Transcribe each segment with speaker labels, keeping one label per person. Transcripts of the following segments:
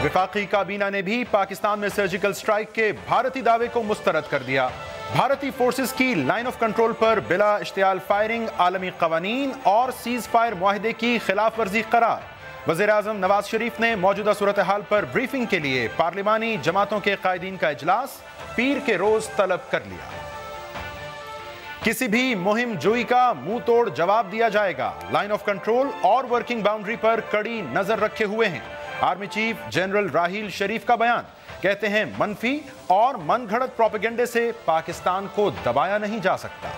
Speaker 1: वफाकी काबीना ने भी पाकिस्तान में सर्जिकल स्ट्राइक के भारतीय दावे को मुस्तरद कर दिया। भारतीय फोर्सेस की लाइन ऑफ कंट्रोल पर बिला इश्तियाल फायरिंग, आलमी कवानीन और सीज फायर मुआहदे की खिलाफ वर्जी करार। वज़ीर-ए-आज़म नवाज शरीफ ने मौजूदा सूरत हाल पर ब्रीफिंग के लिए पार्लिमानी जमातों के कायदीन का इजलास पीर के रोज तलब कर लिया। किसी भी मुहिम जोई का मुंह तोड़ जवाब दिया जाएगा। लाइन ऑफ कंट्रोल और वर्किंग बाउंड्री पर कड़ी नजर रखे हुए हैं। आर्मी चीफ जनरल राहील शरीफ का बयान, कहते हैं मनफी और मनगढ़ंत प्रोपेगेंडे से पाकिस्तान को दबाया नहीं जा सकता।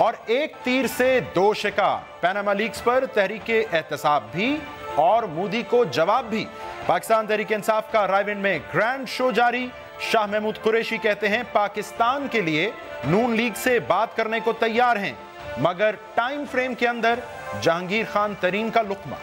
Speaker 1: और एक तीर से दो शिकार, पनामा लीक्स पर तहरीके एहतसाब भी और मोदी को जवाब भी। पाकिस्तान तहरीक इंसाफ का रायविंड में ग्रैंड शो जारी। शाह महमूद कुरैशी कहते हैं पाकिस्तान के लिए नून लीग से बात करने को तैयार हैं, मगर टाइम फ्रेम के अंदर जहांगीर खान तरीन का लुक्मा।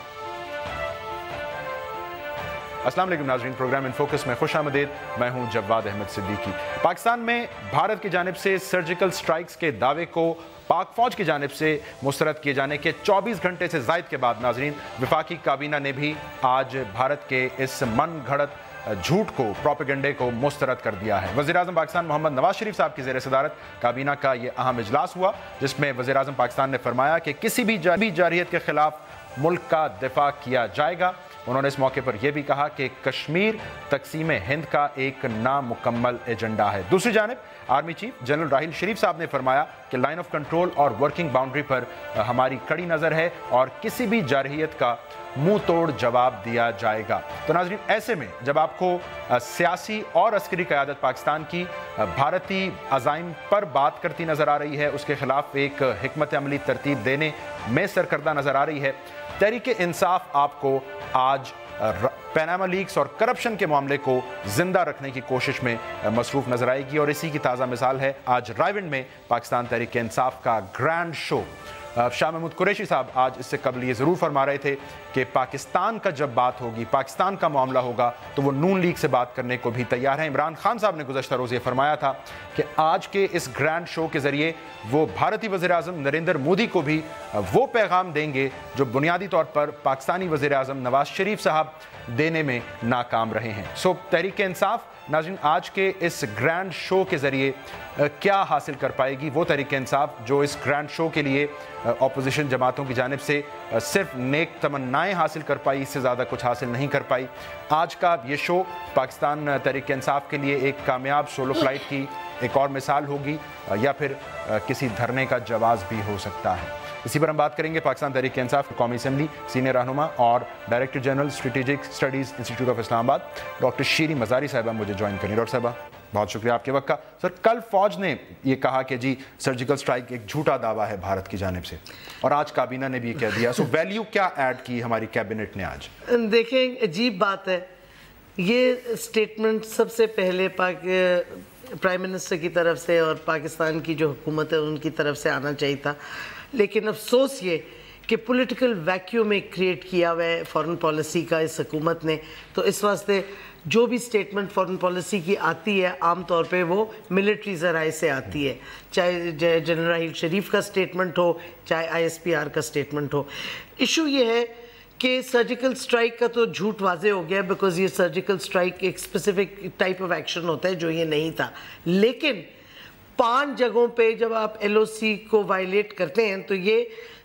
Speaker 1: अस्सलाम वालेकुम नाज़रीन, प्रोग्राम इन फोकस में खुश आमदीद। मैं हूं जवाद अहमद सिद्दीकी। पाकिस्तान में भारत की जानिब से सर्जिकल स्ट्राइक्स के दावे को पाक फौज की जानिब से मुस्तरद किए जाने के 24 घंटे से ज़ायद के बाद नाज़रीन, वफाकी काबीना ने भी आज भारत के इस मन घड़त झूठ को, प्रोपेगेंडे को मुस्तरद कर दिया है। वज़ीर-ए-आज़म पाकिस्तान मोहम्मद नवाज शरीफ साहब की ज़ेर सदारत काबीना का ये अहम इजलास हुआ, जिसमें वज़ीर-ए-आज़म पाकिस्तान ने फरमाया कि किसी भी जारहियत के खिलाफ मुल्क का दिफा किया जाएगा। उन्होंने इस मौके पर यह भी कहा कि कश्मीर तकसीम हिंद का एक नामुकम्मल एजेंडा है। दूसरी जानिब आर्मी चीफ जनरल राहील शरीफ साहब ने फरमाया कि लाइन ऑफ कंट्रोल और वर्किंग बाउंड्री पर हमारी कड़ी नज़र है और किसी भी जारहियत का मुंह तोड़ जवाब दिया जाएगा। तो नाज़रीन, ऐसे में जब आपको सियासी और अस्करी क़यादत पाकिस्तान की भारतीय अज़ाइम पर बात करती नज़र आ रही है, उसके खिलाफ एक हिकमत अमली तरतीब देने में सरकर्दा नज़र आ रही है, तहरीक इंसाफ आपको आज पनामा लीक्स और करप्शन के मामले को जिंदा रखने की कोशिश में मसरूफ नजर आएगी। और इसी की ताज़ा मिसाल है आज रायविंड में पाकिस्तान तहरीक इंसाफ का ग्रैंड शो। शाह महमूद कुरैशी साहब आज इससे कबल ये ज़रूर फरमा रहे थे कि पाकिस्तान का जब बात होगी, पाकिस्तान का मामला होगा, तो वो नून लीग से बात करने को भी तैयार हैं। इमरान खान साहब ने गुज़श्ता रोज़ ये फरमाया था कि आज के इस ग्रैंड शो के ज़रिए वो भारतीय वज़ीर-ए-आज़म नरेंद्र मोदी को भी वो पैगाम देंगे जो बुनियादी तौर पर पाकिस्तानी वज़ीर-ए-आज़म नवाज शरीफ साहब देने में नाकाम रहे हैं। सो तहरीक इंसाफ नाज़रीन आज के इस ग्रैंड शो के ज़रिए क्या हासिल कर पाएगी? वो तहरीक इंसाफ जो इस ग्रैंड शो के लिए अपोजिशन जमातों की जानिब से सिर्फ नेक तमन्नाएं हासिल कर पाई, इससे ज़्यादा कुछ हासिल नहीं कर पाई। आज का ये शो पाकिस्तान तहरीक इंसाफ के लिए एक कामयाब सोलो फ्लाइट की एक और मिसाल होगी या फिर किसी धरने का जवाब भी हो सकता है। इसी पर हम बात करेंगे। पाकिस्तान तहरीक इंसाफ कौमी असम्बली सीनियर रहनुमा और director general strategic studies institute of Islamabad doctor Shireen Mazari साहिबा मुझे ज्वाइन करें। डॉक्टर साहिबा, बहुत शुक्रिया आपके वक्त का। सर, कल फौज ने ये कहा कि जी सर्जिकल स्ट्राइक एक झूठा दावा है भारत की जानिब से, और आज काबीना ने भी कह दिया। सो वैल्यू क्या ऐड की हमारी कैबिनेट ने आज?
Speaker 2: देखें, अजीब बात है, ये स्टेटमेंट सबसे पहले प्राइम मिनिस्टर की तरफ से और पाकिस्तान की जो हुकूमत है उनकी तरफ से आना चाहिए था, लेकिन अफसोस ये कि पॉलिटिकल वैक्यूम एक क्रिएट किया हुआ है फॉरेन पॉलिसी का इस हुकूमत ने। तो इस वास्ते जो भी स्टेटमेंट फॉरेन पॉलिसी की आती है आम तौर पे वो मिलिट्री ज़राए से आती है, चाहे जनरल राहील शरीफ का स्टेटमेंट हो, चाहे ISPR का स्टेटमेंट हो। इशू ये है कि सर्जिकल स्ट्राइक का तो झूठ वाजे हो गया, बिकॉज ये सर्जिकल स्ट्राइक एक स्पेसिफिक टाइप ऑफ एक्शन होता है जो ये नहीं था। लेकिन 5 जगहों पे जब आप LOC को वायलेट करते हैं तो ये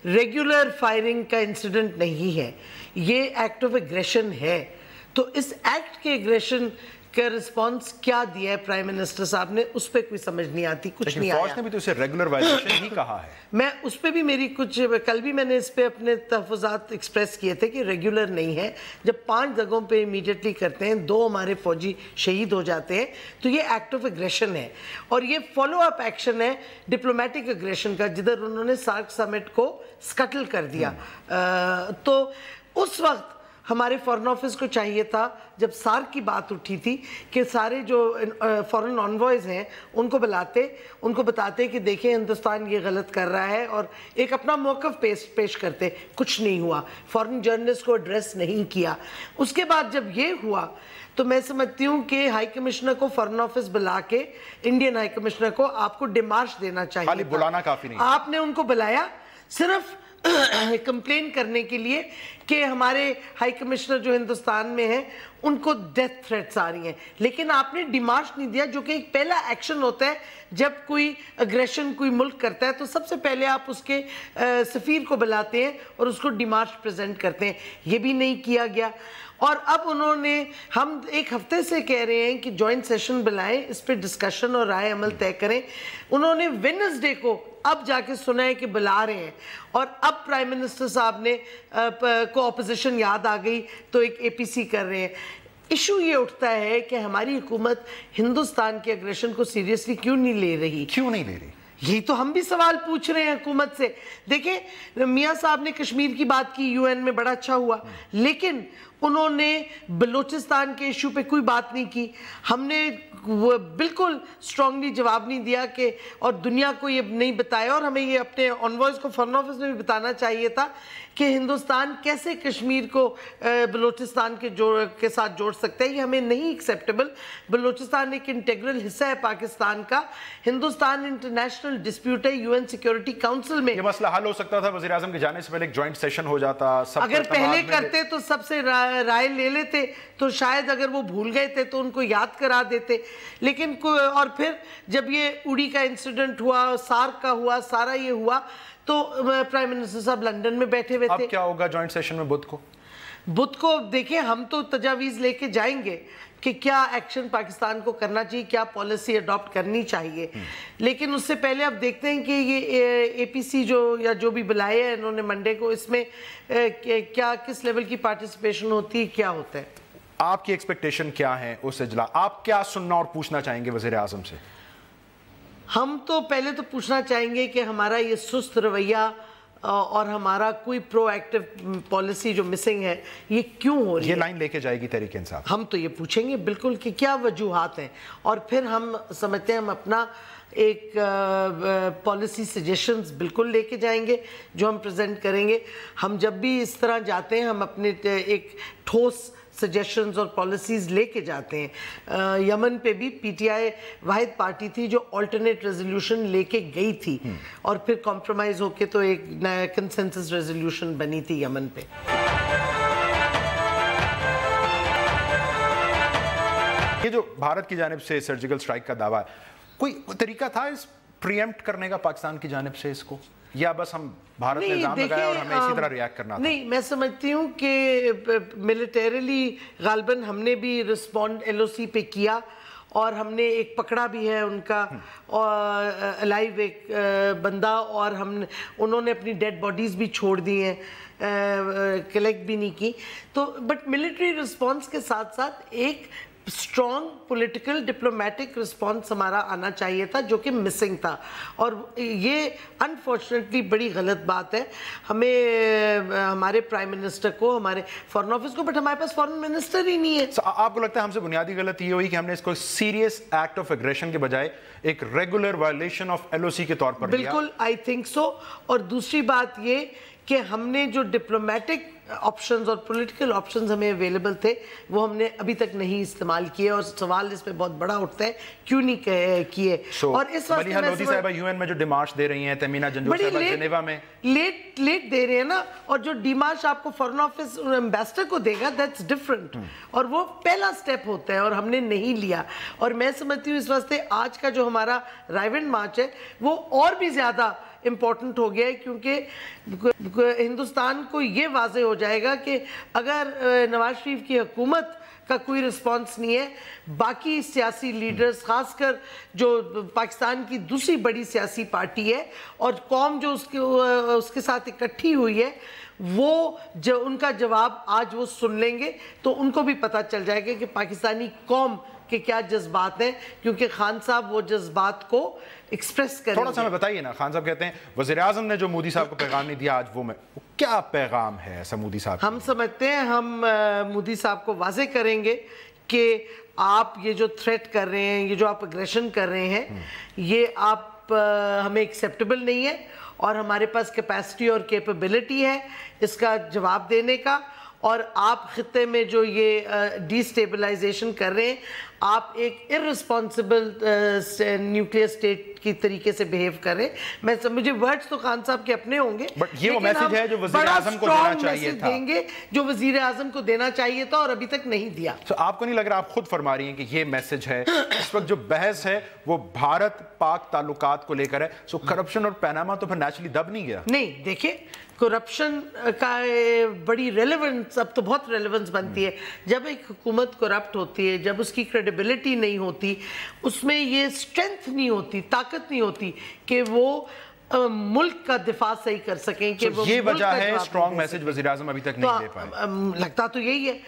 Speaker 2: रेगुलर फायरिंग का इंसिडेंट नहीं है, ये एक्ट ऑफ एग्रेशन है। तो इस एक्ट के एग्रेशन का रिस्पांस क्या दिया है प्राइम मिनिस्टर साहब ने, उस पर कोई समझ नहीं आती, कुछ नहीं आया।
Speaker 1: फौज ने भी तो इसे रेगुलर वायलेशन ही कहा है।
Speaker 2: मैं उस पर भी मेरी कुछ, कल भी मैंने इस पे अपने तहफ़्फ़ुज़ात एक्सप्रेस किए थे कि रेगुलर नहीं है। जब 5 जगहों पे इमीडिएटली करते हैं, 2 हमारे फौजी शहीद हो जाते हैं, तो ये एक्ट ऑफ एग्रेशन है। और ये फॉलो अप एक्शन है डिप्लोमेटिक एग्रेशन का, जिधर उन्होंने सार्क समिट को स्कटल कर दिया। तो उस वक्त हमारे फॉरेन ऑफिस को चाहिए था, जब सार्क की बात उठी थी, कि सारे जो फॉरेन ऑनवॉयज़ हैं उनको बुलाते, उनको बताते कि देखें हिंदुस्तान ये गलत कर रहा है, और एक अपना मौक़िफ़ पेश करते। कुछ नहीं हुआ, फॉरेन जर्नलिस्ट को एड्रेस नहीं किया। उसके बाद जब ये हुआ तो मैं समझती हूँ कि हाई कमिश्नर को फॉरेन ऑफिस बुला के, इंडियन हाई कमिश्नर को, आपको डिमार्श देना चाहिए।
Speaker 1: खाली बुलाना काफ़ी नहीं,
Speaker 2: आपने उनको बुलाया, सिर्फ کمپلین کرنے کے لیے کہ ہمارے ہائی کمشنر جو ہندوستان میں ہیں ان کو ڈیتھ تھریٹس آ رہی ہیں، لیکن آپ نے ڈیمارش نہیں دیا، جو کہ ایک پہلا ایکشن ہوتا ہے جب کوئی اگریشن کوئی ملک کرتا ہے تو سب سے پہلے آپ اس کے سفیر کو بلاتے ہیں اور اس کو ڈیمارش پریزنٹ کرتے ہیں، یہ بھی نہیں کیا گیا۔ اور اب انہوں نے، ہم ایک ہفتے سے کہہ رہے ہیں کہ جوائنٹ سیشن بلائیں، اس پہ ڈسکشن اور رائے عمل طے کریں، انہوں نے وینسڈے کو اب جا کے سنا ہے کہ بلا رہے ہیں، اور اب پرائم منسٹر صاحب نے کو اپوزیشن یاد آ گئی تو ایک اے پی سی کر رہے ہیں۔ ایشو یہ اٹھتا ہے کہ ہماری حکومت ہندوستان کے اگریشن کو سیریسلی کیوں نہیں لے رہی؟
Speaker 1: کیوں نہیں لے رہی؟
Speaker 2: یہی تو ہم بھی سوال پوچھ رہے ہیں حکومت سے۔ دیکھیں میاں صاحب نے کشمیر کی بات کی یو این میں، بڑا اچھا ہوا، لیکن انہوں نے بلوچستان کے ایشو پہ کوئی بات نہیں کی۔ ہم نے بالکل سٹرونگلی جواب نہیں دیا کہ، اور دنیا کو یہ نہیں بتایا، اور ہمیں یہ اپنے انوائز کو فارن آفس میں بھی بتانا چاہیے تھا کہ ہندوستان کیسے کشمیر کو بلوچستان کے ساتھ جوڑ سکتا ہے۔ یہ ہمیں نہیں ایکسیپٹیبل۔ بلوچستان ایک انٹیگرل حصہ ہے پاکستان کا، ہندوستان انٹرنیشنل ڈسپیوٹ ہے یو این سیکیورٹی کاؤنسل میں۔
Speaker 1: یہ مسئلہ حل ہو سکتا تھا، وزیر اعظم کے جانے سے پہلے ایک جوائنٹ سیشن ہو جاتا،
Speaker 2: اگر پہلے کرتے تو سب سے رائے لے لیتے، تو شاید اگر وہ بھول گئے تھے تو ان کو یاد کرا دیتے، لیکن اور پھر جب یہ اڑی کا انسیڈنٹ ہوا، سارک کا ہوا، سارا یہ ہوا، تو پرائم منسٹر صاحب لندن میں بیٹھے ہوئے تھے۔
Speaker 1: اب کیا ہوگا جوائنٹ سیشن میں بدھ کو دیکھیں، ہم تو تجاویز لے کے جائیں گے کہ کیا ایکشن پاکستان کو کرنا چاہیے، کیا پالیسی اڈاپٹ کرنی چاہیے، لیکن اس سے پہلے اب دیکھتے ہیں کہ یہ اے پی سی جو جو بھی بلائے ہیں انہوں نے منڈے کو، اس میں کیا کس لیول کی پارٹیسپیشن ہوتی ہے، کیا ہوتا ہے۔ آپ کی ایکسپیکٹیشن کیا ہے اس اجلاس؟ آپ کیا سننا اور پوچھنا چاہیں گے وزیر اعظم سے؟
Speaker 2: ہم تو پہلے تو پوچھنا چاہیں گے کہ ہمارا یہ سست رویہ اور ہمارا کوئی پرو ایکٹیو پالیسی جو مسنگ ہے یہ کیوں ہو رہی ہے؟
Speaker 1: یہ لائن لے کے جائے گی تحریک انصاف؟
Speaker 2: ہم تو یہ پوچھیں گے بالکل کہ کیا وجوہات ہیں، اور پھر ہم سمجھتے ہیں ہم اپنا ایک پالیسی سجیشنز بالکل لے کے جائیں گے جو ہم پریزنٹ کریں گے۔ ہم جب بھی اس طرح جاتے ہیں ہم اپنے ایک ٹھوس سجیشنز اور پالیسیز لے کے جاتے ہیں۔ یمن پہ بھی پی ٹی آئی واحد پارٹی تھی جو آلٹرنیٹ ریزولوشن لے کے گئی تھی، اور پھر کمپرومائز ہو کے تو ایک نیا کنسنسس ریزولوشن بنی تھی یمن پہ۔
Speaker 1: یہ جو بھارت کی جانب سے سرجیکل سٹرائک کا دعویٰ ہے، کوئی طریقہ تھا اس پریمپٹ کرنے کا پاکستان کی جانب سے اس کو، یا بس ہم بھارت نے الزام لگایا اور ہمیں اسی طرح ریاکٹ کرنا تھا؟ نہیں،
Speaker 2: میں سمجھتی ہوں کہ ملیٹریلی غالباً ہم نے بھی رسپونڈ ایل او سی پہ کیا، اور ہم نے ایک پکڑا بھی ہے ان کا الائیو ایک بندہ، اور انہوں نے اپنی ڈیڈ باڈیز بھی چھوڑ دی ہیں، کلیکٹ بھی نہیں کی۔ تو بٹ ملٹری رسپانس کے ساتھ ساتھ ایک اسٹرانگ پولیٹیکل ڈپلومیٹک رسپانس ہمارا آنا چاہیے تھا، جو کہ مسنگ تھا، اور یہ انفارچونیٹلی بڑی غلط بات ہے۔ ہمیں ہمارے پرائم منسٹر کو، ہمارے فارن آفس کو، بٹ ہمارے پاس فارن منسٹر ہی نہیں ہے۔
Speaker 1: آپ کو لگتا ہے ہم سے بنیادی غلط یہ ہوئی کہ ہم نے اس کو سیریس ایکٹ آف ایگریشن کے بجائے ایک regular violation of L O C کے طور پر لیا؟
Speaker 2: بالکل، آئی تھنک سو۔ اور دوسری بات یہ کہ ہم نے جو ڈپلومیٹک آپشنز اور پولیٹیکل آپشنز ہمیں اویلیبل تھے وہ ہم نے ابھی تک نہیں استعمال کیے، اور سوال اس پہ بہت بڑا اٹھتا ہے کیوں نہیں کیے۔ اور اس وقت
Speaker 1: ملیحہ لودھی صاحبہ یو این میں جو ڈیمارش دے رہی ہیں، تیمینہ جنجور صاحبہ جنیوا میں
Speaker 2: لیٹ دے رہے ہیں نا، اور جو ڈیمارش آپ کو فارن آفس ایمبیسڈر کو دے گا دیٹس ڈفرنٹ، اور وہ پہلا سٹیپ ہوتا ہے اور ہم نے نہیں لیا۔ اور میں سمجھتی ہوں اس واسطے آج کا جو ہمارا رائیونڈ مارچ ہے وہ اور بھی زیادہ امپورٹنٹ ہو گیا ہے، کیونکہ ہندوستان کو یہ واضح ہو جائے گا کہ اگر نواز شریف کی حکومت کا کوئی رسپانس نہیں ہے، باقی سیاسی لیڈرز، خاص کر جو پاکستان کی دوسری بڑی سیاسی پارٹی ہے اور قوم جو اس کے ساتھ اکٹھی ہوئی ہے، وہ جو ان کا جواب آج وہ سن لیں گے تو ان کو بھی پتہ چل جائے گا کہ پاکستانی قوم کہ کیا جذبات ہیں، کیونکہ خان صاحب وہ جذبات کو ایکسپریس کریں گے۔
Speaker 1: تھوڑا سا ہمیں بتائیے نا، خان صاحب کہتے ہیں وزیر اعظم نے جو مودی صاحب کو پیغام نہیں دیا آج وہ میں، کیا پیغام ہے ایسا مودی صاحب؟
Speaker 2: ہم سمجھتے ہیں ہم مودی صاحب کو واضح کریں گے کہ آپ یہ جو تھریٹ کر رہے ہیں، یہ جو آپ اگریشن کر رہے ہیں، یہ آپ ہمیں ایکسیپٹیبل نہیں ہے، اور ہمارے پاس کیپیسٹی اور کیپیبلٹی ہے اس کا جواب دینے کا، اور آپ خطے میں جو یہ ڈی سٹیبلائزیشن کر رہے ہیں، آپ ایک irresponsible نیوکلیئر اسٹیٹ کی طریقے سے بہیو کریں. مجھے ورڈز تو خان صاحب کے اپنے ہوں گے,
Speaker 1: بٹ یہ وہ میسج ہے جو وزیر اعظم کو دینا چاہیے تھا,
Speaker 2: دیں گے جو وزیر اعظم کو دینا چاہیے تھا اور ابھی تک نہیں دیا.
Speaker 1: آپ کو نہیں لگ رہا, آپ خود فرما رہی ہیں کہ یہ میسج ہے, اس وقت جو بحث ہے وہ بھارت پاک تعلقات کو لے کر ہے, سو کرپشن اور پیناما تو پھر نیچرلی دب نہیں گیا؟
Speaker 2: نہیں, دیکھیں کرپشن کا بڑی ریلیونس, اب تو بہت ریلیونس بنتی ہے جب ایک حکومت کرپٹ ہوتی ہے, جب اس کی کریڈیبلٹی نہیں ہوتی, اس میں یہ اسٹرینتھ نہیں ہوتی, طاقت نہیں ہوتی کہ وہ ملک کا دفاع صحیح کر سکیں, کہ وہ
Speaker 1: یہ وجہ ہے اسٹرانگ میسج وزیر اعظم ابھی تک نہیں دے پائے.
Speaker 2: لگتا تو یہی ہے.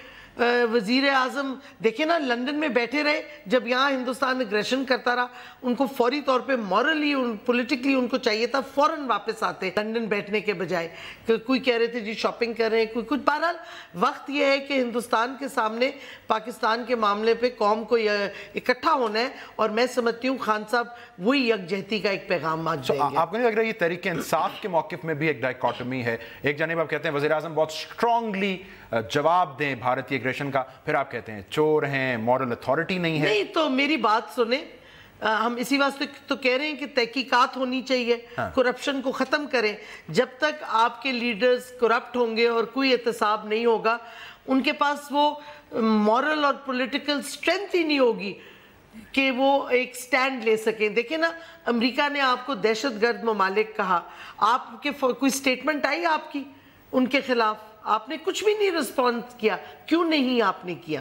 Speaker 2: وزیر اعظم دیکھیں نا لندن میں بیٹھے رہے, جب یہاں ہندوستان اگریشن کرتا رہا, ان کو فوری طور پہ مورلی پولیٹیکلی ان کو چاہیے تھا فوراً واپس آتے لندن بیٹھنے کے بجائے. کوئی کہہ رہے تھے جی شاپنگ کر رہے ہیں, کوئی کچھ. بہرحال وقت یہ ہے کہ ہندوستان کے سامنے پاکستان کے معاملے پہ قوم کو اکٹھا ہونا ہے, اور میں سمجھتی ہوں خان صاحب وہی یکجہتی کا ایک پیغام آج دیں گے.
Speaker 1: آپ کو نہیں لگ رہا یہ تحریک انصاف کے موقف میں بھی ایک ڈائیکاٹمی ہے؟ ایک جانب آپ کہتے ہیں وزیر اعظم بہت اسٹرانگلی جواب دیں بھارتی ایگریشن کا, پھر آپ کہتے ہیں چور ہیں, مورل اتھارٹی نہیں ہے.
Speaker 2: نہیں تو میری بات سنیں, ہم اسی واسطے تو کہہ رہے ہیں کہ تحقیقات ہونی چاہیے, کرپشن کو ختم کریں. جب تک آپ کے لیڈرز کرپٹ ہوں گے اور کوئی احتساب نہیں ہوگا, ان کے پاس وہ مورل اور پولیٹیکل اسٹرینتھ ہی نہیں ہوگی کہ وہ ایک سٹینڈ لے سکیں. دیکھیں نا, امریکہ نے آپ کو دہشت گرد ممالک کہا, آپ کے کوئی سٹیٹمنٹ آئی آپ کی ان کے خلاف؟ آپ نے کچھ بھی نہیں رسپونس کیا. کیوں نہیں آپ نے کیا؟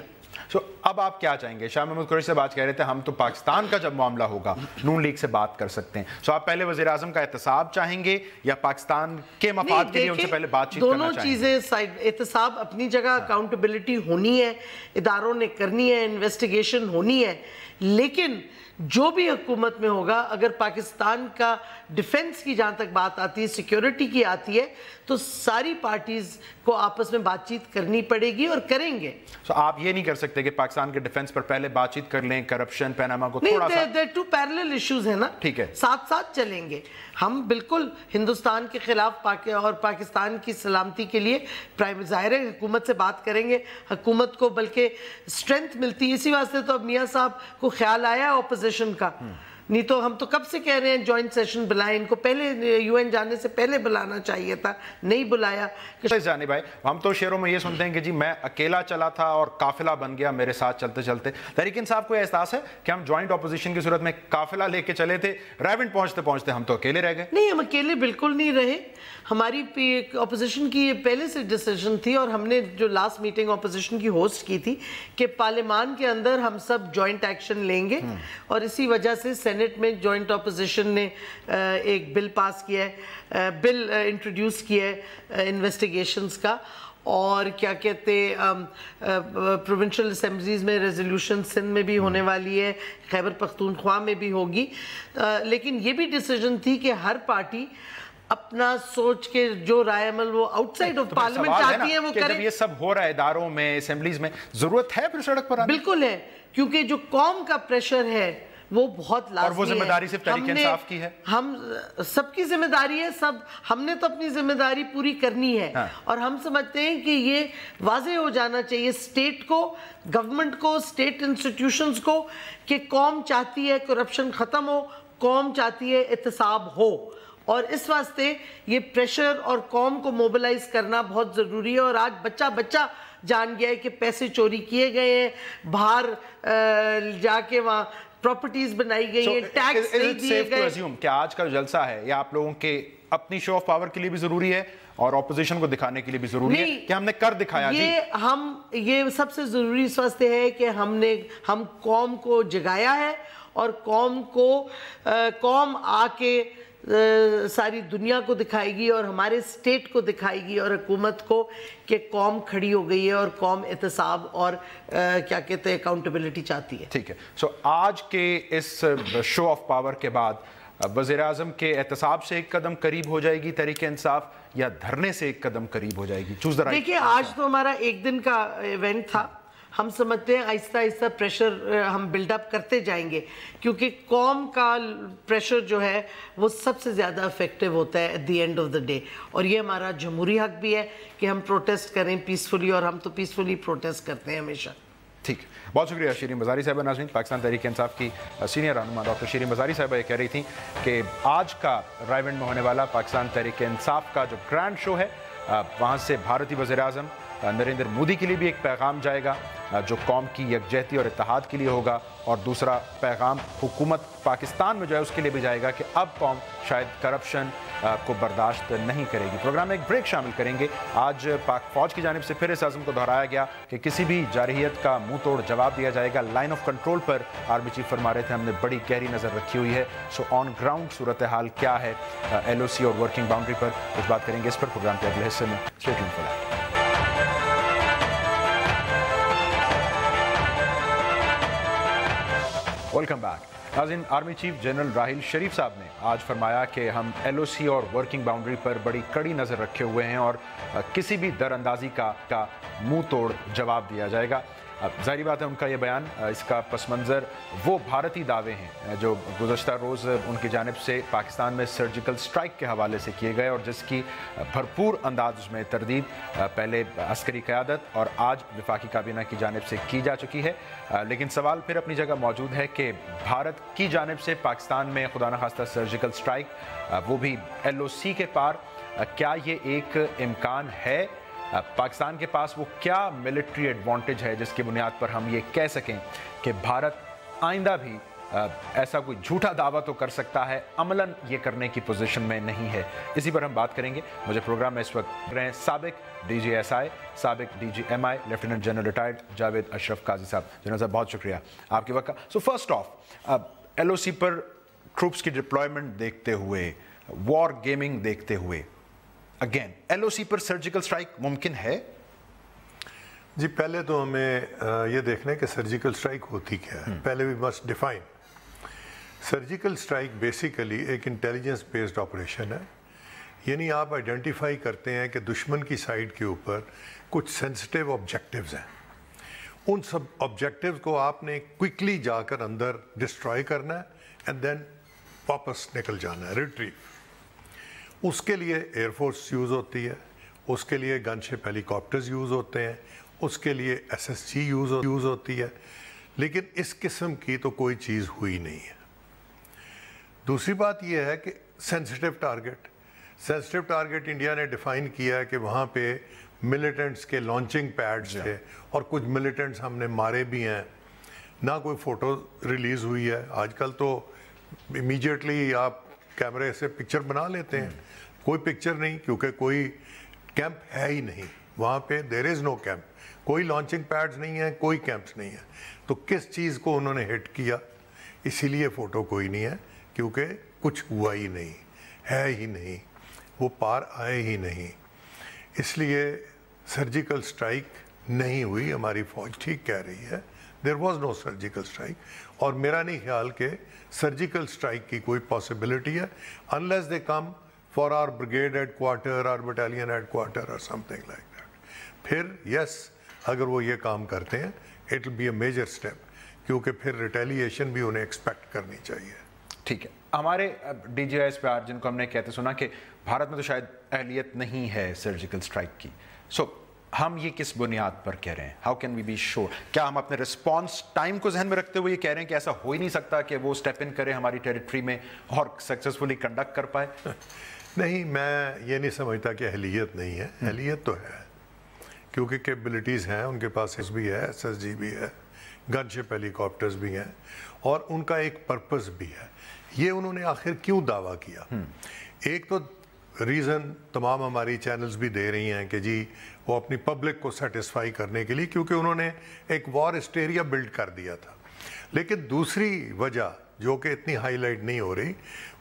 Speaker 1: اب آپ کیا چاہیں گے؟ شاہ محمود قریشی صاحب آج کہہ رہے تھے ہم تو پاکستان کا جب معاملہ ہوگا نون لیگ سے بات کر سکتے ہیں. آپ پہلے وزیر اعظم کا احتساب چاہیں گے یا پاکستان کے مفاد کے لیے ان سے پہلے بات چیت کرنا چاہیں گے؟
Speaker 2: دونوں چیزیں, احتساب اپنی جگہ, اکاؤنٹیبلٹی ہونی ہے, اداروں نے کرنی ہے, انویسٹیگیشن ہونی ہے, لیکن جو بھی حکومت میں ہوگا, اگر پاکستان کا ڈیفنس کی جہاں تک بات آتی ہے, سیکیورٹی کی آتی ہے, تو ساری پارٹیز کو آپس میں بات چیت کرنی پڑے گی اور کریں گے.
Speaker 1: آپ یہ نہیں کر سکتے کہ پاکستان کے ڈیفنس پر پہلے بات چیت کر لیں, کرپشن پیناما کو تھوڑا سا؟
Speaker 2: نہیں, ٹو پیرلل ایشوز ہیں نا,
Speaker 1: ٹھیک ہے,
Speaker 2: ساتھ ساتھ چلیں گے. ہم بالکل ہندوستان کے خلاف اور پاکستان کی سلامتی کے لیے ظاہر ہے حکومت سے بات کریں گے. حکومت کو بلکہ اسٹرینتھ ملتی ہے, اسی واسطے تو اب میاں صاحب کو خیال آیا اپوزیشن کا. نہیں تو ہم تو کب سے کہہ رہے ہیں جوائنٹ سیشن بلائیں, ان کو پہلے یو این جانے سے پہلے بلانا چاہیے تھا, نہیں بلایا.
Speaker 1: جانے بھائی, ہم تو شعروں میں یہ سنتے ہیں کہ جی میں اکیلا چلا تھا اور قافلہ بن گیا میرے ساتھ چلتے چلتے. تحریک انصاف کو یہ احساس ہے کہ ہم جوائنٹ اپوزیشن کی صورت میں قافلہ لے کے چلے تھے, ریونٹ پہنچتے پہنچتے ہم تو اکیلے رہ گئے؟
Speaker 2: نہیں, ہم اکیلے بالکل نہیں رہے. ہماری اپوزیشن کی پہلے سے ڈیسیژن تھی, اور ہم نے جو لاسٹ میٹنگ اپوزیشن کی ہوسٹ کی تھی کہ پارلیمان کے اندر ہم سب جوائنٹ ایکشن لیں گے, اور اسی وجہ سے سینٹ میں جوائنٹ اپوزیشن نے ایک بل پاس کیا ہے, بل انٹروڈیوس کیا ہے انویسٹیگیشنز کا. اور کیا کہتے پروونشل اسمبلیز میں ریزولوشن سندھ میں بھی ہونے والی ہے, خیبر پختونخوا میں بھی ہوگی. لیکن یہ بھی ڈیسیژن تھی کہ ہر پارٹی اپنا سوچ کے جو رائے عمل وہ آؤٹ سائڈ آف پارلیمنٹ چاہتی ہے وہ کرے.
Speaker 1: جب یہ سب ہو رہا ہے اداروں میں, اسمبلیز میں, ضرورت ہے پھر سڑک پر آنے؟
Speaker 2: بالکل ہے, کیونکہ جو قوم کا پریشر ہے وہ بہت لازمی ہے.
Speaker 1: اور وہ ذمہ داری صرف تحریک انصاف کی ہے؟
Speaker 2: ہم سب کی ذمہ داری ہے, ہم نے تو اپنی ذمہ داری پوری کرنی ہے. اور ہم سمجھتے ہیں کہ یہ واضح ہو جانا چاہیے اسٹیٹ کو, گورنمنٹ کو, اسٹیٹ انسٹیٹیوشنز کو, کہ قوم چاہتی ہے کرپشن ختم ہو, قوم چاہتی ہے احتساب ہو. اور اس واسطے یہ پریشر اور قوم کو موبلائز کرنا بہت ضروری ہے. اور آج بچہ بچہ جان گیا ہے کہ پیسے چوری کیے گئے ہیں, باہر جا کے وہاں پراپرٹیز بنائی گئی ہیں, ٹیکس نہیں دیے گئے.
Speaker 1: کہ آج کا جو جلسہ ہے یہ آپ لوگوں کے اپنی شو آف پاور کے لیے بھی ضروری ہے اور اپوزیشن کو دکھانے کے لیے بھی ضروری ہے کہ ہم نے کر دکھایا؟
Speaker 2: یہ سب سے ضروری اس واسطے ہے کہ ہم قوم کو جگایا ہے, اور قوم آ کے ساری دنیا کو دکھائے گی اور ہمارے اسٹیٹ کو دکھائے گی اور حکومت کو کہ قوم کھڑی ہو گئی ہے اور قوم احتساب اور کیا کہتے ہیں اکاؤنٹیبلٹی چاہتی ہے.
Speaker 1: ٹھیک ہے. آج کے اس شو آف پاور کے بعد وزیر اعظم کے احتساب سے ایک قدم قریب ہو جائے گی تحریک انصاف, یا دھرنے سے ایک قدم قریب ہو جائے گی؟
Speaker 2: دیکھیے, آج تو ہمارا ایک دن کا ایونٹ تھا. ہم سمجھتے ہیں آہستہ آہستہ پریشر ہم بلڈ اپ کرتے جائیں گے, کیونکہ قوم کا پریشر جو ہے وہ سب سے زیادہ افیکٹو ہوتا ہے at the end of the day. اور یہ ہمارا جمہوری حق بھی ہے کہ ہم پروٹیسٹ کریں پیسفلی, اور ہم تو پیسفلی پروٹیسٹ کرتے ہیں ہمیشہ.
Speaker 1: ठीक, बहुत शुक्रिया शीरीन बजारी साहबा। नाज़रीन, पाकिस्तान तहरीक इंसाफ की सीनियर रहनुमा डॉक्टर शीरीन बजारी साहबा ये कह रही थी कि आज का रायवेंड में होने वाला पाकिस्तान तहरीक इंसाफ का जो ग्रैंड शो है, वहाँ से भारतीय वज़ीर-ए-आज़म नरेंद्र मोदी के लिए भी एक पैगाम जाएगा जो कौम की यकजहती और इत्तेहाद के लिए होगा, और दूसरा पैगाम हुकूमत पाकिस्तान में जो है उसके लिए भी जाएगा कि अब कौम शायद करप्शन को बर्दाश्त नहीं करेगी। प्रोग्राम में एक ब्रेक शामिल करेंगे। आज पाक फौज की जानिब से फिर इस आज़म को दोहराया गया कि किसी भी जारहियत का मुंह तोड़ जवाब दिया जाएगा। लाइन ऑफ कंट्रोल पर आर्मी चीफ फरमा रहे थे हमने बड़ी गहरी नज़र रखी हुई है। सो ऑन ग्राउंड सूरत हाल क्या है LOC और वर्किंग बाउंड्री पर, कुछ बात करेंगे इस पर प्रोग्राम के अगले हिस्से में। Stay tuned for that. Welcome back. नाज़रीन, आर्मी चीफ जनरल राहिल शरीफ साहब ने आज फरमाया कि हम LOC और वर्किंग बाउंड्री पर बड़ी कड़ी नज़र रखे हुए हैं और किसी भी दरअंदाजी का मुंह तोड़ जवाब दिया जाएगा। ज़ाहिर बात है उनका ये बयान, इसका पस मंज़र वो भारतीय दावे हैं जो गुज़श्ता रोज़ उनकी जानिब से पाकिस्तान में सर्जिकल स्ट्राइक के हवाले से किए गए और जिसकी भरपूर अंदाज में तरदीद पहले अस्करी क़यादत और आज वफाकी काबीना की जानिब से की जा चुकी है। लेकिन सवाल फिर अपनी जगह मौजूद है कि भारत की जानिब से पाकिस्तान में खुदा न खास्ता सर्जिकल स्ट्राइक, वो भी LOC के पार, क्या ये एक इम्कान है? पाकिस्तान के पास वो क्या मिलिट्री एडवांटेज है जिसकी बुनियाद पर हम ये कह सकें कि भारत आइंदा भी ऐसा कोई झूठा दावा तो कर सकता है, अमलन ये करने की पोजीशन में नहीं है? इसी पर हम बात करेंगे। मुझे प्रोग्राम में इस वक्त रहे साबिक DGSI, साबिक DGMI lieutenant general retired Javed Ashraf Qazi साहब। जनरल साहब, बहुत शुक्रिया आपके वक्त का। सो फर्स्ट ऑफ, LOC पर ट्रूप्स की डिप्लॉयमेंट देखते हुए, वॉर गेमिंग देखते हुए, अगेन LOC पर सर्जिकल स्ट्राइक मुमकिन है?
Speaker 3: जी, पहले तो हमें ये देखना है कि सर्जिकल स्ट्राइक होती क्या है। पहले we must define. Surgical strike basically एक इंटेलिजेंस बेस्ड ऑपरेशन है, यानी आप आइडेंटिफाई करते हैं कि दुश्मन की साइड के ऊपर कुछ सेंसिटिव ऑब्जेक्टिव्स हैं, उन सब ऑब्जेक्टिव्स को आपने क्विकली जाकर अंदर डिस्ट्रॉय करना है एंड देन वापस निकल जाना है, रिट्रीव। उसके लिए एयरफोर्स यूज़ होती है, उसके लिए गनशिप हेलीकॉप्टर्स यूज़ होते हैं, उसके लिए SSG यूज़ होती है, लेकिन इस किस्म की तो कोई चीज़ हुई नहीं है। दूसरी बात यह है कि सेंसिटिव टारगेट इंडिया ने डिफ़ाइन किया है कि वहाँ पे मिलिटेंट्स के लॉन्चिंग पैड्स थे और कुछ मिलिटेंट्स हमने मारे भी हैं। ना कोई फ़ोटो रिलीज़ हुई है। आजकल तो इमीडिएटली आप कैमरे से पिक्चर बना लेते हैं, कोई पिक्चर नहीं, क्योंकि कोई कैंप है ही नहीं वहाँ पे। देयर इज़ नो कैंप, कोई लॉन्चिंग पैड्स नहीं है, कोई कैंप्स नहीं है। तो किस चीज़ को उन्होंने हिट किया? इसीलिए फ़ोटो कोई नहीं है, क्योंकि कुछ हुआ ही नहीं, है ही नहीं, वो पार आए ही नहीं। इसलिए सर्जिकल स्ट्राइक नहीं हुई। हमारी फ़ौज ठीक कह रही है, there was no surgical strike, और मेरा नहीं ख्याल कि सर्जिकल स्ट्राइक की कोई पॉसिबिलिटी है unless they come for our brigade headquarter और बटालियन हेडक्वार्टर और समथिंग लाइक दैट। फिर यस, अगर वो ये काम करते हैं it will be a major step, क्योंकि फिर रिटेलिएशन भी उन्हें एक्सपेक्ट करनी चाहिए।
Speaker 1: ठीक है, हमारे DGIs पे जिनको हमने कहते सुना कि भारत में तो शायद अहलियत नहीं है सर्जिकल स्ट्राइक की, सो हम ये किस बुनियाद पर कह रहे हैं? How can we be sure? क्या हम अपने रिस्पॉन्स टाइम को जहन में रखते हुए ये कह रहे हैं कि ऐसा हो ही नहीं सकता कि वो स्टेप इन करे हमारी टेरिटरी में और सक्सेसफुली कंडक्ट कर पाए?
Speaker 3: नहीं, मैं ये नहीं समझता कि अहलियत नहीं है। अहलियत तो है, क्योंकि कैपेबिलिटीज़ हैं उनके पास, भी है, SSG भी है, गनशिप हेलीकॉप्टर्स भी हैं, और उनका एक पर्पस भी है। ये उन्होंने आखिर क्यों दावा किया? एक तो रीज़न तमाम हमारी चैनल्स भी दे रही हैं कि जी वो अपनी पब्लिक को सेटिस्फाई करने के लिए, क्योंकि उन्होंने एक वॉर हिस्टेरिया बिल्ड कर दिया था। लेकिन दूसरी वजह जो कि इतनी हाईलाइट नहीं हो रही,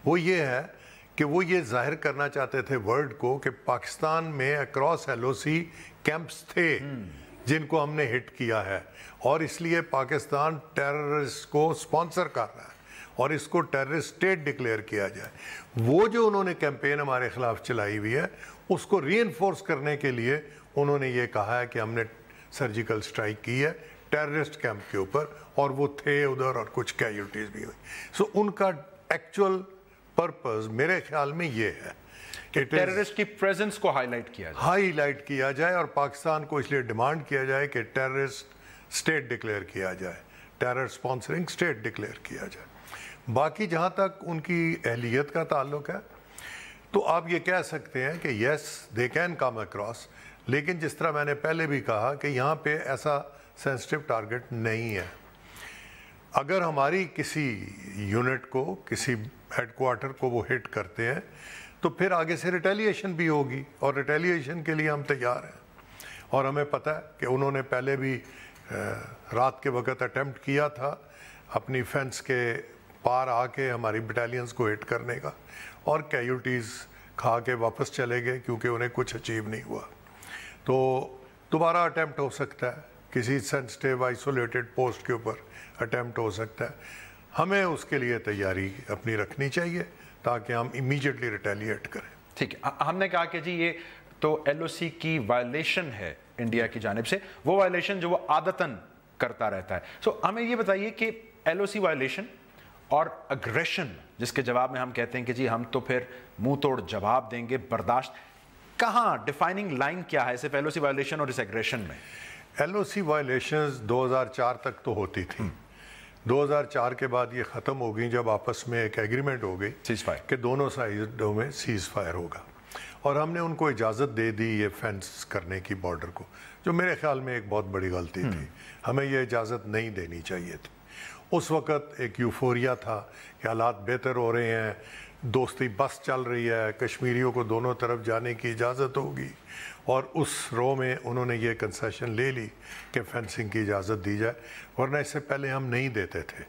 Speaker 3: वो ये है कि वो ये जाहिर करना चाहते थे वर्ल्ड को कि पाकिस्तान में अक्रॉस LOC कैंप्स थे जिनको हमने हिट किया है, और इसलिए पाकिस्तान टेररिस्ट को स्पॉन्सर कर रहा है और इसको टेररिस्ट स्टेट डिक्लेयर किया जाए। वो जो उन्होंने कैंपेन हमारे खिलाफ चलाई हुई है, उसको रीइंफोर्स करने के लिए उन्होंने ये कहा है कि हमने सर्जिकल स्ट्राइक की है टेररिस्ट कैंप के ऊपर, और वो थे उधर और कुछ कैजुअल्टीज भी हुई। सो उनका एक्चुअल पर्पस मेरे ख्याल में ये है कि
Speaker 1: टेररिस्ट की प्रेजेंस को हाईलाइट किया जाए,
Speaker 3: और पाकिस्तान को इसलिए डिमांड किया जाए कि टेररिस्ट स्टेट डिक्लेयर किया जाए, टेरर स्पॉन्सरिंग स्टेट डिक्लेयर किया जाए। बाकी जहाँ तक उनकी अहलियत का ताल्लुक है तो आप ये कह सकते हैं कि yes they can come across, लेकिन जिस तरह मैंने पहले भी कहा कि यहाँ पे ऐसा सेंसिटिव टारगेट नहीं है। अगर हमारी किसी यूनिट को, किसी हेडक्वार्टर को वो हिट करते हैं तो फिर आगे से रिटेलिएशन भी होगी, और रिटेलिएशन के लिए हम तैयार हैं। और हमें पता है कि उन्होंने पहले भी रात के वक्त अटेम्प्ट किया था अपनी फेंस के पार आके हमारी बटालियंस को हिट करने का, और कैजुअल्टीज़ खा के वापस चले गए क्योंकि उन्हें कुछ अचीव नहीं हुआ। तो दोबारा अटेम्प्ट हो सकता है, किसी सेंसिटिव आइसोलेटेड पोस्ट के ऊपर अटेम्प्ट हो सकता है। हमें उसके लिए तैयारी अपनी रखनी चाहिए ताकि हम इमीडिएटली रिटेलिएट करें।
Speaker 1: ठीक है, हमने कहा कि जी ये तो एलओसी की वायलेशन है इंडिया की जानिब से, वो वायलेशन जो वो आदतन करता रहता है। सो हमें ये बताइए कि एलओसी वायलेशन और अग्रेशन, जिसके जवाब में हम कहते हैं कि जी हम तो फिर मुंह तोड़ जवाब देंगे, बर्दाश्त, कहाँ डिफाइनिंग लाइन क्या है सिर्फ एलओसी वायलेशन और इस एग्रेशन में?
Speaker 3: एलओसी वायलेशंस 2004 तक तो होती थी। 2004 के बाद ये ख़त्म हो गई जब आपस में एक एग्रीमेंट हो गई कि दोनों साइडों में सीज़ फायर होगा, और हमने उनको इजाज़त दे दी ये फेंस करने की बॉर्डर को, जो मेरे ख्याल में एक बहुत बड़ी गलती थी। हमें ये इजाज़त नहीं देनी चाहिए थी। उस वक़्त एक यूफोरिया था कि हालात बेहतर हो रहे हैं, दोस्ती बस चल रही है, कश्मीरियों को दोनों तरफ जाने की इजाज़त होगी, और उस रो में उन्होंने ये कंसेशन ले ली कि फेंसिंग की इजाज़त दी जाए, वरना इससे पहले हम नहीं देते थे।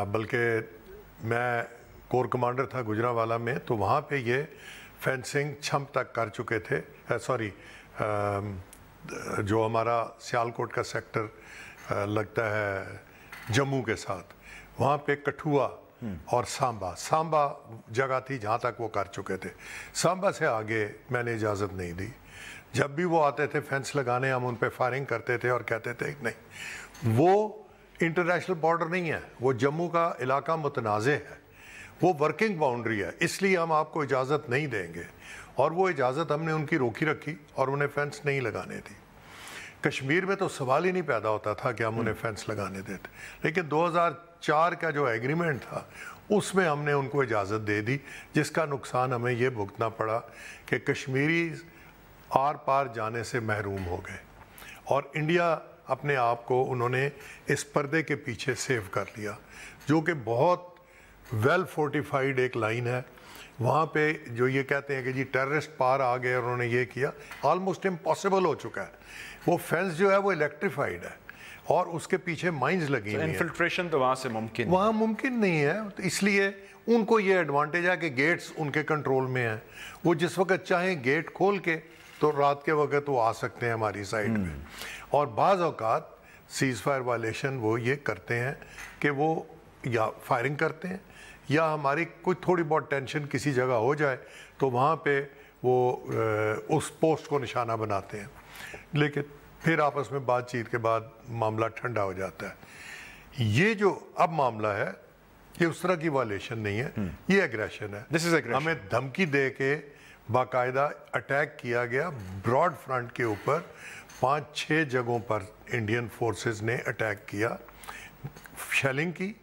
Speaker 3: बल्कि मैं कोर कमांडर था गुजरांवाला में, तो वहाँ पे ये फेंसिंग छम्प तक कर चुके थे। जो हमारा सियालकोट का सेक्टर लगता है जम्मू के साथ, वहाँ पे कठुआ और सांबा जगह थी जहाँ तक वो कर चुके थे। सांबा से आगे मैंने इजाज़त नहीं दी। जब भी वो आते थे फेंस लगाने, हम उन पे फायरिंग करते थे और कहते थे नहीं, वो इंटरनेशनल बॉर्डर नहीं है, वो जम्मू का इलाका मुतनाज़े है, वो वर्किंग बाउंड्री है, इसलिए हम आपको इजाज़त नहीं देंगे। और वो इजाज़त हमने उनकी रोकी रखी और उन्हें फेंस नहीं लगाने दी। कश्मीर में तो सवाल ही नहीं पैदा होता था कि हम उन्हें फेंस लगाने देते, लेकिन 2004 का जो एग्रीमेंट था उसमें हमने उनको इजाज़त दे दी, जिसका नुकसान हमें ये भुगतना पड़ा कि कश्मीरी आर पार जाने से महरूम हो गए, और इंडिया अपने आप को उन्होंने इस पर्दे के पीछे सेव कर लिया, जो कि बहुत वेल फोर्टिफाइड एक लाइन है। वहाँ पे जो ये कहते हैं कि जी टेररिस्ट पार आ गए और उन्होंने ये किया, ऑलमोस्ट इम्पॉसिबल हो चुका है। वो फेंस जो है वो इलेक्ट्रीफाइड है और उसके पीछे माइंस लगी हुई हैं।
Speaker 1: इन्फिल्ट्रेशन तो वहाँ से मुमकिन,
Speaker 3: वहाँ मुमकिन नहीं है, तो इसलिए उनको ये एडवांटेज है कि गेट्स उनके कंट्रोल में हैं। वो जिस वक्त चाहें गेट खोल के तो रात के वक्त वो आ सकते हैं हमारी साइड में। और बाज़ औक़ात सीज़ फायर वायलेशन वो ये करते हैं कि वो या फायरिंग करते हैं, या हमारी कोई थोड़ी बहुत टेंशन किसी जगह हो जाए तो वहाँ पे वो उस पोस्ट को निशाना बनाते हैं, लेकिन फिर आपस में बातचीत के बाद मामला ठंडा हो जाता है। ये जो अब मामला है ये उस तरह की वायलेशन नहीं है, ये एग्रेशन है।
Speaker 1: This is aggression.
Speaker 3: हमें धमकी दे के बाकायदा अटैक किया गया ब्रॉड फ्रंट के ऊपर, 5-6 जगहों पर इंडियन फोर्सेस ने अटैक किया, शेलिंग की,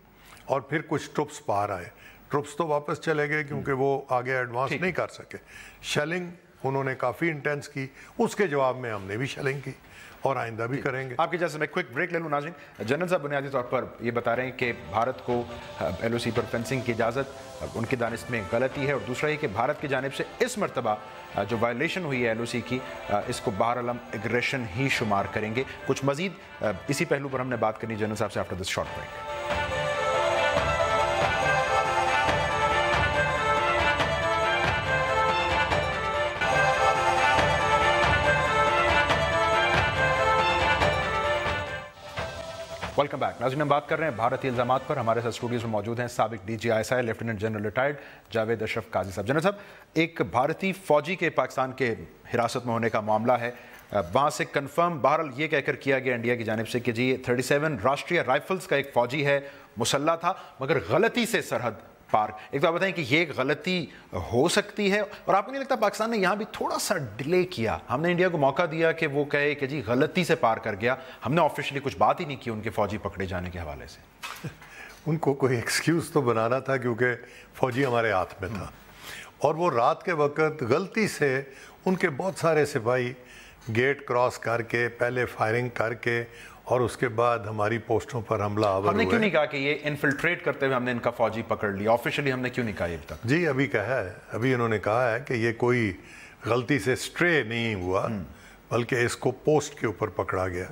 Speaker 3: और फिर कुछ ट्रुप्स बाहर आए। ट्रुप्स तो वापस चले गए क्योंकि वो आगे एडवांस नहीं कर सके। शेलिंग उन्होंने काफ़ी इंटेंस की, उसके जवाब में हमने भी शेलिंग की और आइंदा भी करेंगे।
Speaker 1: आपकी जैसे मैं क्विक ब्रेक ले लूँ नाज़रीन। जनरल साहब बुनियादी तौर पर ये बता रहे हैं कि भारत को एलओसी पर फेंसिंग की इजाज़त उनकी दानिश में गलती है, और दूसरा ये कि भारत की जानिब से इस मरतबा जो वायलेशन हुई है एलओसी की, इसको बहरहाल एग्रेशन ही शुमार करेंगे। कुछ मजीद इसी पहलू पर हमने बात करनी जनरल साहब से after this short break. Welcome back नाज़रीन, हम बात कर रहे हैं भारतीय इल्ज़ामात पर। हमारे साथ स्टूडियोज में मौजूद हैं साबिक DGISI lieutenant general retired Javed Ashraf Qazi साहब। जनरल साहब, एक भारतीय फौजी के पाकिस्तान के हिरासत में होने का मामला है, वहाँ से कंफर्म बहरहाल ये कहकर किया गया इंडिया की जानिब से कि जी 37 राष्ट्रीय राइफल्स का एक फ़ौजी है, मुसल्ला था, मगर गलती से सरहद پارک. ایک تو آپ بتائیں کہ یہ ایک غلطی ہو سکتی ہے, اور آپ کو نہیں لگتا پاکستان نے یہاں بھی تھوڑا سا ڈیلے کیا؟ ہم نے انڈیا کو موقع دیا کہ وہ کہے کہ جی غلطی سے پار کر گیا, ہم نے آفیشلی کچھ بات ہی نہیں کی ان کے فوجی پکڑے جانے کے حوالے سے.
Speaker 3: ان کو کوئی ایکسکیوز تو بنانا تھا کیونکہ فوجی ہمارے ہاتھ میں تھا, اور وہ رات کے وقت غلطی سے ان کے بہت سارے سپاہی گیٹ کراس کر کے پہلے فائرنگ کر کے اور اس کے بعد ہماری پوسٹوں پر حملہ آور ہوئے.
Speaker 1: ہم نے کیوں نہیں کہا کہ یہ انفلٹریٹ کرتے ہوئے ہم نے ان کا فوجی پکڑ لیا؟ آفیشلی ہم نے کیوں نہیں کہا یہ تک؟
Speaker 3: جی ابھی کہا ہے, ابھی انہوں نے کہا ہے کہ یہ کوئی غلطی سے سٹرے نہیں ہوا, بلکہ اس کو پوسٹ کے اوپر پکڑا گیا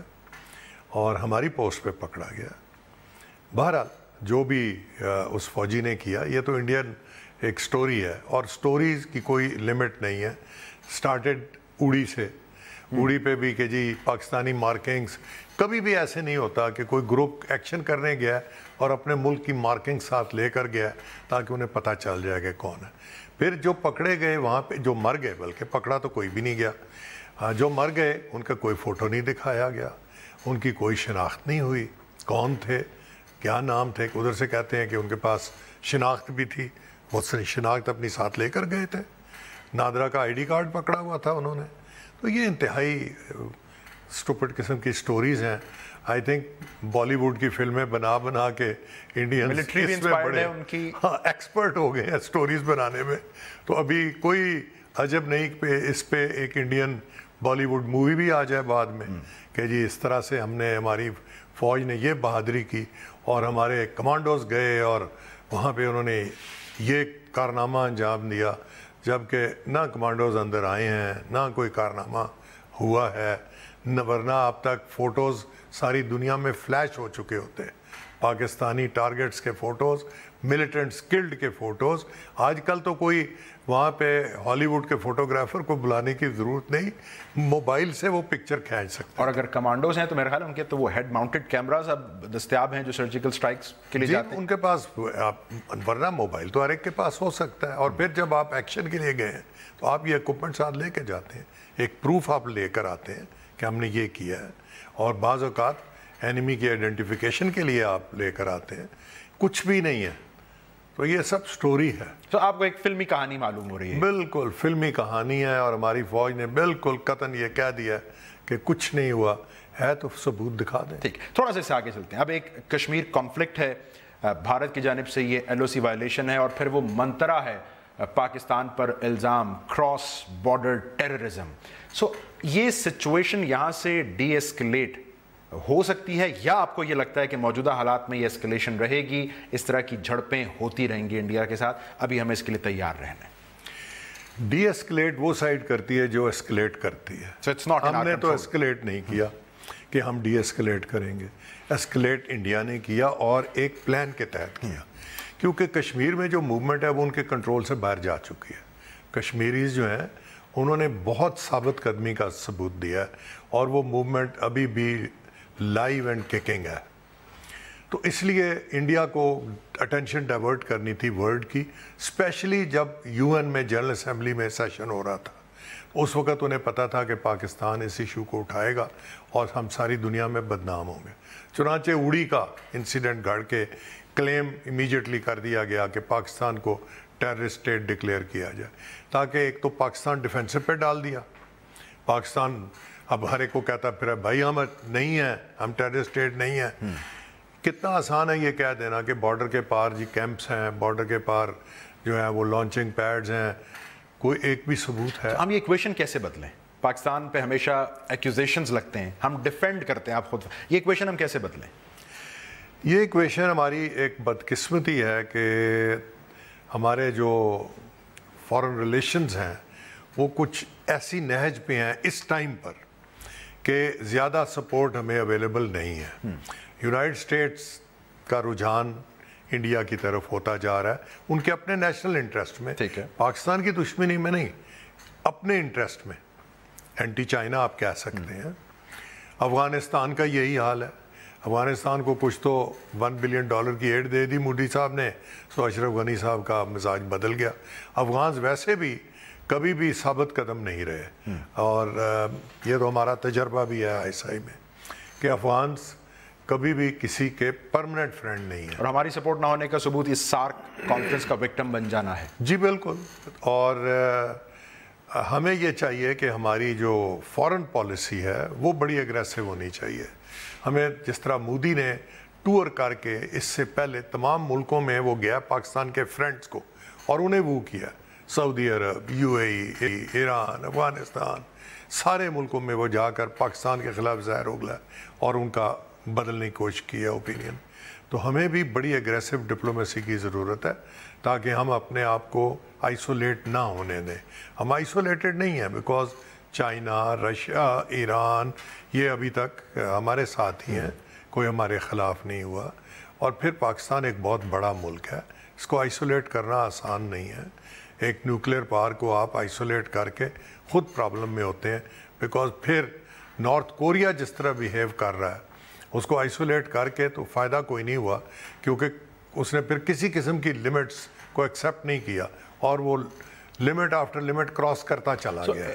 Speaker 3: اور ہماری پوسٹ پہ پکڑا گیا. بہرحال جو بھی اس فوجی نے کیا, یہ تو انڈین ایک سٹوری ہے, اور سٹوریز کی کوئی لمٹ نہیں ہے. سٹارٹڈ اوڑی سے, اوڑی پہ بھی کہ جی پاکستانی مارکنگز, کبھی بھی ایسے نہیں ہوتا کہ کوئی گروپ ایکشن کرنے گیا اور اپنے ملک کی مارکنگ ساتھ لے کر گیا تاکہ انہیں پتہ چل جائے کہ کون ہے. پھر جو پکڑے گئے وہاں پہ, جو مر گئے, بلکہ پکڑا تو کوئی بھی نہیں گیا, جو مر گئے ان کا کوئی فوٹو نہیں دکھایا گیا, ان کی کوئی شناخت نہیں ہوئی, کون تھے, کیا نام تھے. ادھر سے کہتے ہیں کہ ان کے پاس شناخت بھی تھی, بہت ساری شناخت اپنی ساتھ لے کر گئے تھے, نادرا کا آئی ڈی کارڈ پکڑا ہوا تھا انہوں نے. تو یہ انتہائی اسٹوپڈ قسم کی سٹوریز ہیں. آئی تھنک بالی ووڈ کی فلمیں بنا بنا کے انڈین بڑے ایکسپرٹ ہو گئے ہیں سٹوریز بنانے میں. تو ابھی کوئی عجب نہیں کہ اس پہ ایک انڈین بالی ووڈ مووی بھی آ جائے بعد میں کہ جی اس طرح سے ہم نے, ہماری فوج نے یہ بہادری کی اور ہمارے کمانڈوز گئے اور وہاں پہ انہوں نے یہ کارنامہ انجام دیا, جبکہ نہ کمانڈوز اندر آئے ہیں, نہ کوئی کارنامہ ہوا ہے, نہ ورنہ اب تک فوٹوز ساری دنیا میں فلیش ہو چکے ہوتے, پاکستانی ٹارگٹس کے فوٹوز, ملیٹنٹس کلڈ کے فوٹوز. آج کل تو کوئی وہاں پہ ہالی ووڈ کے فوٹوگرافر کو بلانے کی ضرورت نہیں, موبائل سے وہ پکچر کھینچ سکتے.
Speaker 1: اور اگر کمانڈوز ہیں تو میرے خیال ہے ان کے تو وہ ہیڈ ماؤنٹڈ کیمراز اب دستیاب ہیں جو سرجیکل سٹرائکس کے لیے جاتے ہیں.
Speaker 3: ان کے پاس, ورنہ موبائل تو ہر ایک کے پاس ہو سکتا ہے. اور پھر جب آپ ایکشن کے لیے گئے ہیں تو آپ یہ اکوپمنٹ ساتھ لے کے جاتے ہیں, ایک پروف آپ لے کر آتے ہیں کہ ہم نے یہ کیا ہے, اور بعض اوقات اینیمی کی آئیڈینٹیفیکیشن کے لیے آپ لے کر آتے ہیں. کچھ بھی نہیں ہے, تو یہ سب سٹوری ہے.
Speaker 1: تو آپ کو ایک فلمی کہانی معلوم ہو رہی ہے؟
Speaker 3: بالکل فلمی کہانی ہے, اور ہماری فوج نے بالکل قطعاً یہ کہہ دیا کہ کچھ نہیں ہوا ہے, تو ثبوت دکھا دیں.
Speaker 1: ٹھیک, تھوڑا سا اس سے آگے چلتے ہیں. اب ایک کشمیر کانفلکٹ ہے, بھارت کی جانب سے یہ ایل او سی وائلیشن ہے, اور پھر وہ منترا ہے پاکستان پر الزام کراس بارڈر ٹیررزم. سو یہ سچویشن یہاں سے ڈی ایسکلیٹ ہو سکتی ہے, یا آپ کو یہ لگتا ہے کہ موجودہ حالات میں یہ اسکلیشن رہے گی, اس طرح کی جھڑپیں ہوتی رہیں گی انڈیا کے ساتھ, ابھی ہمیں اس کے لیے تیار رہنا ہے؟
Speaker 3: ڈی ایسکلیٹ وہ سائڈ کرتی ہے جو ایسکلیٹ کرتی ہے. ہم نے تو ایسکلیٹ نہیں کیا کہ ہم ڈی ایسکلیٹ کریں گے. ایسکلیٹ انڈیا نے کیا, اور ایک پلان کے تحت کیا, کیونکہ کشمیر میں جو موومنٹ ہے وہ ان کے کنٹرول سے باہر جا چکی ہے. کشمیریز جو ہیں انہوں نے بہت ثابت قدمی کا ثبوت دیا ہے, اور وہ موومنٹ ابھی بھی لائیو اینڈ ککنگ ہے. تو اس لیے انڈیا کو اٹینشن ڈائیورٹ کرنی تھی ورلڈ کی, اسپیشلی جب یو این میں جنرل اسمبلی میں سیشن ہو رہا تھا. اس وقت انہیں پتا تھا کہ پاکستان اس ایشو کو اٹھائے گا اور ہم ساری دنیا میں بدنام ہوں گے. چنانچہ اوڑی کا انسیڈنٹ گھڑ کے کلیم امیجیٹلی کر دیا گیا کہ پاکستان کو ٹیررسٹ اسٹیٹ ڈکلیئر کیا جائے, تاکہ ایک تو پاکستان ڈیفینسو پہ ڈال دیا. پاکستان اب ہر ایک کو کہتا پھر بھائی ہم نہیں ہیں, ہم ٹیررسٹ اسٹیٹ نہیں ہیں. کتنا آسان ہے یہ کہہ دینا کہ بارڈر کے پار جی کیمپس ہیں, بارڈر کے پار جو ہے وہ لانچنگ پیڈز ہیں, کوئی ایک بھی ثبوت ہے.
Speaker 1: ہم یہ ایکویشن کیسے بدلیں؟ پاکستان پہ ہمیشہ ایکوزیشنز لگتے ہیں, ہم ڈیفینڈ کرتے ہیں, آپ خود یہ ایکویشن ہم کیسے بدلیں؟
Speaker 3: یہ ایکویشن ہماری ایک بدقسمتی ہے کہ ہمارے جو فارن ریلیشنز ہیں وہ کچھ ایسی نہج پہ ہیں اس ٹائم پر کہ زیادہ سپورٹ ہمیں اویلیبل نہیں ہے. یونائٹڈ اسٹیٹس کا رجحان انڈیا کی طرف ہوتا جا رہا ہے, ان کے اپنے نیشنل انٹرسٹ میں, پاکستان کی دشمنی میں نہیں, اپنے انٹرسٹ میں. اینٹی چائنا آپ کہہ سکتے ہیں. افغانستان کا یہی حال ہے. افغانستان کو کچھ تو $1 بلین کی ایڈ دے دی مودی صاحب نے, تو اشرف غنی صاحب کا مزاج بدل گیا. افغانز ویسے بھی کبھی بھی ثابت قدم نہیں رہے, اور یہ تو ہمارا تجربہ بھی ہے آئی میں کہ افغانز कभी भी किसी के परमानेंट फ्रेंड नहीं है।
Speaker 1: और हमारी सपोर्ट ना होने का सबूत इस सार्क कॉन्फ्रेंस का विक्टिम बन जाना है।
Speaker 3: जी बिल्कुल। और हमें ये चाहिए कि हमारी जो फॉरेन पॉलिसी है वो बड़ी एग्रेसिव होनी चाहिए। हमें जिस तरह मोदी ने टूर करके इससे पहले तमाम मुल्कों में वो गया पाकिस्तान के फ्रेंड्स को और उन्हें वो किया, सऊदी अरब, यूएई, ईरान, अफगानिस्तान, सारे मुल्कों में वो जाकर पाकिस्तान के ख़िलाफ़ ज़ाहिर हो गया और उनका बदलने की कोशिश की है ओपिनियन। तो हमें भी बड़ी एग्रेसिव डिप्लोमेसी की ज़रूरत है ताकि हम अपने आप को आइसोलेट ना होने दें। हम आइसोलेटेड नहीं हैं बिकॉज चाइना, रशिया, ईरान ये अभी तक हमारे साथ ही हैं, कोई हमारे ख़िलाफ़ नहीं हुआ। और फिर पाकिस्तान एक बहुत बड़ा मुल्क है, इसको आइसोलेट करना आसान नहीं है। एक न्यूक्लियर पावर को आप आइसोलेट करके ख़ुद प्रॉब्लम में होते हैं बिकॉज फिर नॉर्थ कोरिया जिस तरह बिहेव कर रहा है उसको आइसोलेट करके तो फ़ायदा कोई नहीं हुआ, क्योंकि उसने फिर किसी किस्म की लिमिट्स को एक्सेप्ट नहीं किया और वो लिमिट आफ्टर लिमिट क्रॉस करता चला गया।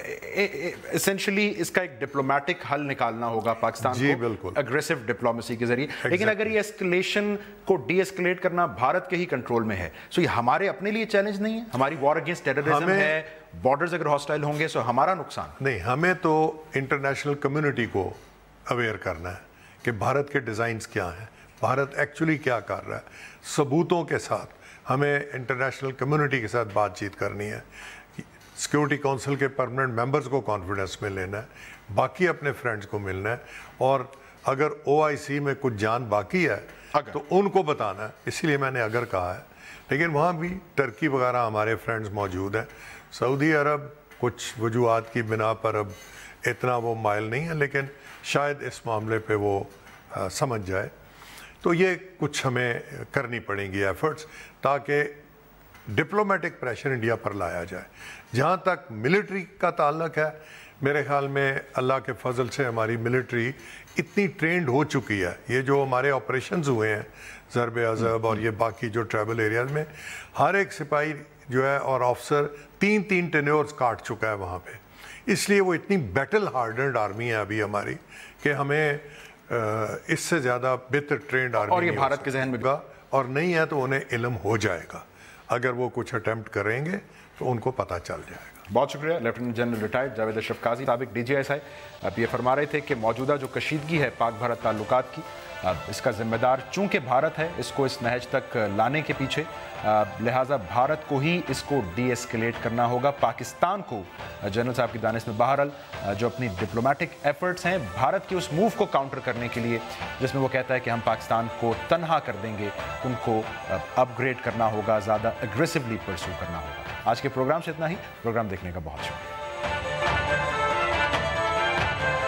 Speaker 1: एसेंशियली इसका एक डिप्लोमेटिक हल निकालना होगा पाकिस्तान
Speaker 3: जी
Speaker 1: को,
Speaker 3: बिल्कुल,
Speaker 1: अग्रेसिव डिप्लोमेसी के जरिए। लेकिन अगर ये एस्केलेशन को डी एस्केलेट करना भारत के ही कंट्रोल में है, सो ये हमारे अपने लिए चैलेंज नहीं है? हमारी वॉर अगेंस्ट टेररिज्म है, बॉर्डर्स अगर हॉस्टाइल होंगे तो हमारा नुकसान
Speaker 3: नहीं। हमें तो इंटरनेशनल कम्युनिटी को अवेयर करना है कि भारत के डिज़ाइंस क्या हैं, भारत एक्चुअली क्या कर रहा है। सबूतों के साथ हमें इंटरनेशनल कम्युनिटी के साथ बातचीत करनी है, सिक्योरिटी काउंसिल के परमानेंट मेंबर्स को कॉन्फिडेंस में लेना है, बाकी अपने फ्रेंड्स को मिलना है, और अगर OIC में कुछ जान बाकी है तो उनको बताना है। इसीलिए मैंने अगर कहा है। लेकिन वहाँ भी टर्की वगैरह हमारे फ्रेंड्स मौजूद हैं। सऊदी अरब कुछ वजूहात की बिना पर अब इतना वो माइल नहीं है, लेकिन शायद इस मामले पे वो समझ जाए। तो ये कुछ हमें करनी पड़ेंगी एफर्ट्स ताकि डिप्लोमेटिक प्रेशर इंडिया पर लाया जाए। जहाँ तक मिलिट्री का ताल्लुक है, मेरे ख्याल में अल्लाह के फजल से हमारी मिलिट्री इतनी ट्रेंड हो चुकी है। ये जो हमारे ऑपरेशंस हुए हैं ज़रब अज़ब और ये बाकी जो ट्राइबल एरियाज़ में, हर एक सिपाही जो है और ऑफिसर 3-3 टेन्योर्स काट चुका है वहाँ पे। इसलिए वो इतनी बैटल हार्डन्ड आर्मी है अभी हमारी कि हमें इससे ज़्यादा बेहतर ट्रेंड आर्मी
Speaker 1: और ये भारत के जहन में
Speaker 3: और नहीं है तो उन्हें इल्म हो जाएगा। अगर वो कुछ अटेम्प्ट करेंगे तो उनको पता चल जाएगा।
Speaker 1: बहुत शुक्रिया। Lieutenant general retired Javed Ashraf Qazi, साबिक DGSI, आप ये फरमा रहे थे कि मौजूदा जो कशीदगी है पाक भारत ताल्लुकात की, इसका जिम्मेदार चूंकि भारत है, इसको इस नहज तक लाने के पीछे, लिहाजा भारत को ही इसको डी एस्केलेट करना होगा। पाकिस्तान को जनरल साहब की दानिश में बहरहाल जो अपनी डिप्लोमेटिक एफर्ट्स हैं भारत के उस मूव को काउंटर करने के लिए जिसमें वो कहता है कि हम पाकिस्तान को तनहा कर देंगे, उनको अपग्रेड करना होगा, ज़्यादा एग्रेसिवली परस्यू करना होगा। आज के प्रोग्राम से इतना ही। प्रोग्राम देखने का बहुत शुक्रिया।